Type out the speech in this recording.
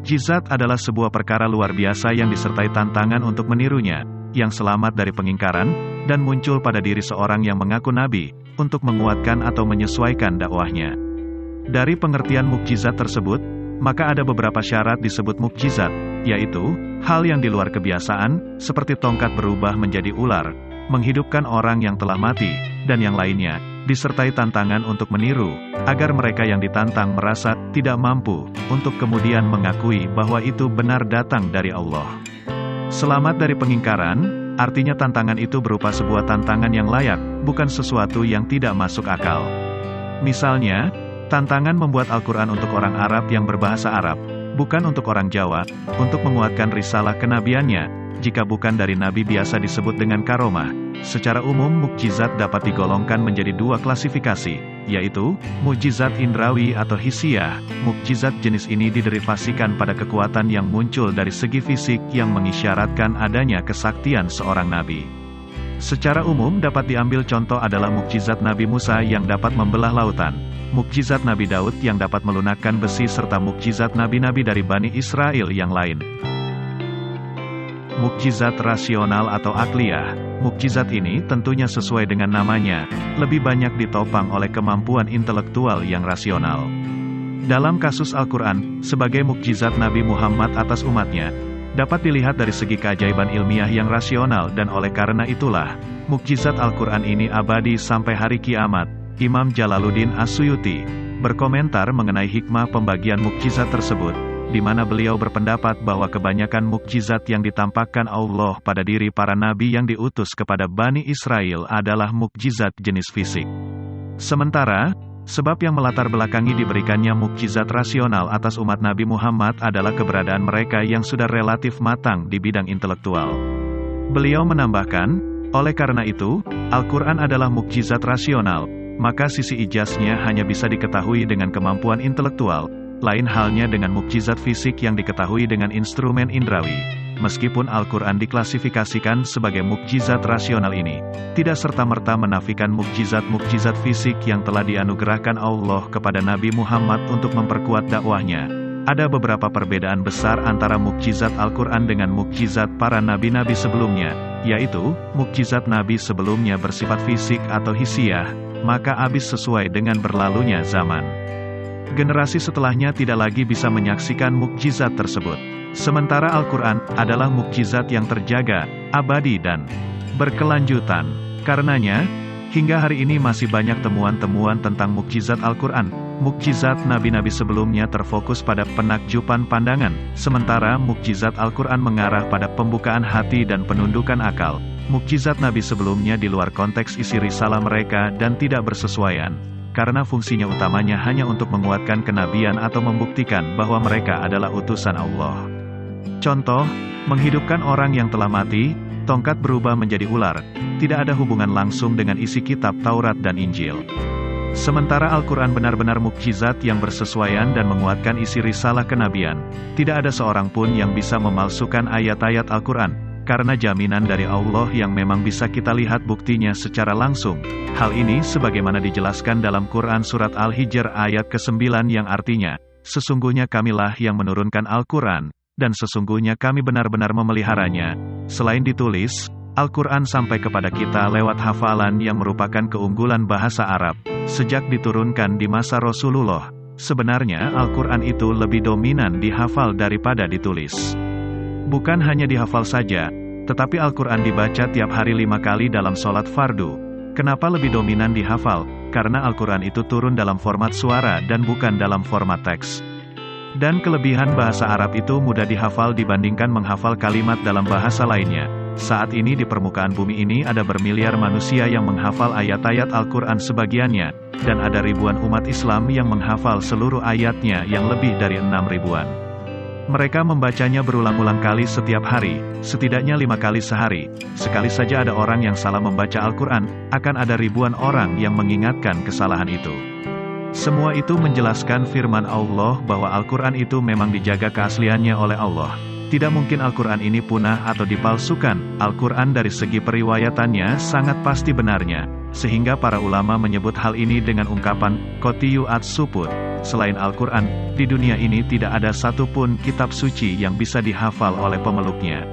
Mukjizat adalah sebuah perkara luar biasa yang disertai tantangan untuk menirunya, yang selamat dari pengingkaran, dan muncul pada diri seorang yang mengaku nabi, untuk menguatkan atau menyesuaikan dakwahnya. Dari pengertian mukjizat tersebut, maka ada beberapa syarat disebut mukjizat, yaitu, hal yang di luar kebiasaan, seperti tongkat berubah menjadi ular, menghidupkan orang yang telah mati, dan yang lainnya, disertai tantangan untuk meniru, agar mereka yang ditantang merasa tidak mampu, untuk kemudian mengakui bahwa itu benar datang dari Allah. Selamat dari pengingkaran, artinya tantangan itu berupa sebuah tantangan yang layak, bukan sesuatu yang tidak masuk akal. Misalnya, tantangan membuat Al-Quran untuk orang Arab yang berbahasa Arab, bukan untuk orang Jawa, untuk menguatkan risalah kenabiannya, jika bukan dari nabi biasa disebut dengan karomah. Secara umum mukjizat dapat digolongkan menjadi dua klasifikasi, yaitu, mukjizat indrawi atau hissiyah. Mukjizat jenis ini diderivasikan pada kekuatan yang muncul dari segi fisik yang mengisyaratkan adanya kesaktian seorang nabi. Secara umum dapat diambil contoh adalah mukjizat Nabi Musa yang dapat membelah lautan, mukjizat Nabi Daud yang dapat melunakkan besi serta mukjizat nabi-nabi dari Bani Israel yang lain. Mukjizat rasional atau akliyah. Mukjizat ini tentunya sesuai dengan namanya, lebih banyak ditopang oleh kemampuan intelektual yang rasional. Dalam kasus Al-Quran, sebagai mukjizat Nabi Muhammad atas umatnya, dapat dilihat dari segi keajaiban ilmiah yang rasional dan oleh karena itulah, mukjizat Al-Quran ini abadi sampai hari kiamat. Imam Jalaluddin As-Suyuti berkomentar mengenai hikmah pembagian mukjizat tersebut, di mana beliau berpendapat bahwa kebanyakan mukjizat yang ditampakkan Allah pada diri para nabi yang diutus kepada Bani Israel adalah mukjizat jenis fisik. Sementara, sebab yang melatar belakangi diberikannya mukjizat rasional atas umat Nabi Muhammad adalah keberadaan mereka yang sudah relatif matang di bidang intelektual. Beliau menambahkan, oleh karena itu, Al-Quran adalah mukjizat rasional, maka sisi ijaznya hanya bisa diketahui dengan kemampuan intelektual. Lain halnya dengan mukjizat fisik yang diketahui dengan instrumen indrawi. Meskipun Al-Quran diklasifikasikan sebagai mukjizat rasional ini, tidak serta-merta menafikan mukjizat-mukjizat fisik yang telah dianugerahkan Allah kepada Nabi Muhammad untuk memperkuat dakwahnya. Ada beberapa perbedaan besar antara mukjizat Al-Quran dengan mukjizat para nabi-nabi sebelumnya, yaitu, mukjizat nabi sebelumnya bersifat fisik atau hissiyah, maka habis sesuai dengan berlalunya zaman. Generasi setelahnya tidak lagi bisa menyaksikan mukjizat tersebut. Sementara Al-Quran adalah mukjizat yang terjaga, abadi dan berkelanjutan. Karenanya, hingga hari ini masih banyak temuan-temuan tentang mukjizat Al-Quran. Mukjizat nabi-nabi sebelumnya terfokus pada penakjuban pandangan, sementara mukjizat Al-Quran mengarah pada pembukaan hati dan penundukan akal. Mukjizat nabi sebelumnya di luar konteks isi risalah mereka dan tidak bersesuaian, karena fungsinya utamanya hanya untuk menguatkan kenabian atau membuktikan bahwa mereka adalah utusan Allah. Contoh, menghidupkan orang yang telah mati, tongkat berubah menjadi ular, tidak ada hubungan langsung dengan isi kitab Taurat dan Injil. Sementara Al-Quran benar-benar mukjizat yang bersesuaian dan menguatkan isi risalah kenabian, tidak ada seorang pun yang bisa memalsukan ayat-ayat Al-Quran, karena jaminan dari Allah yang memang bisa kita lihat buktinya secara langsung. Hal ini sebagaimana dijelaskan dalam Quran Surat Al-Hijr ayat ke-9 yang artinya, sesungguhnya kamilah yang menurunkan Al-Quran, dan sesungguhnya kami benar-benar memeliharanya. Selain ditulis, Al-Quran sampai kepada kita lewat hafalan yang merupakan keunggulan bahasa Arab. Sejak diturunkan di masa Rasulullah, sebenarnya Al-Quran itu lebih dominan dihafal daripada ditulis. Bukan hanya dihafal saja, tetapi Al-Quran dibaca tiap hari 5 kali dalam sholat fardu. Kenapa lebih dominan dihafal? Karena Al-Quran itu turun dalam format suara dan bukan dalam format teks. Dan kelebihan bahasa Arab itu mudah dihafal dibandingkan menghafal kalimat dalam bahasa lainnya. Saat ini di permukaan bumi ini ada bermiliar manusia yang menghafal ayat-ayat Al-Quran sebagiannya, dan ada ribuan umat Islam yang menghafal seluruh ayatnya yang lebih dari 6 ribuan. Mereka membacanya berulang-ulang kali setiap hari, setidaknya 5 kali sehari. Sekali saja ada orang yang salah membaca Al-Quran, akan ada ribuan orang yang mengingatkan kesalahan itu. Semua itu menjelaskan firman Allah bahwa Al-Quran itu memang dijaga keasliannya oleh Allah. Tidak mungkin Al-Quran ini punah atau dipalsukan. Al-Quran dari segi periwayatannya sangat pasti benarnya, sehingga para ulama menyebut hal ini dengan ungkapan, Qotiyyu as-Subut, Selain Al-Quran, di dunia ini tidak ada satupun kitab suci yang bisa dihafal oleh pemeluknya.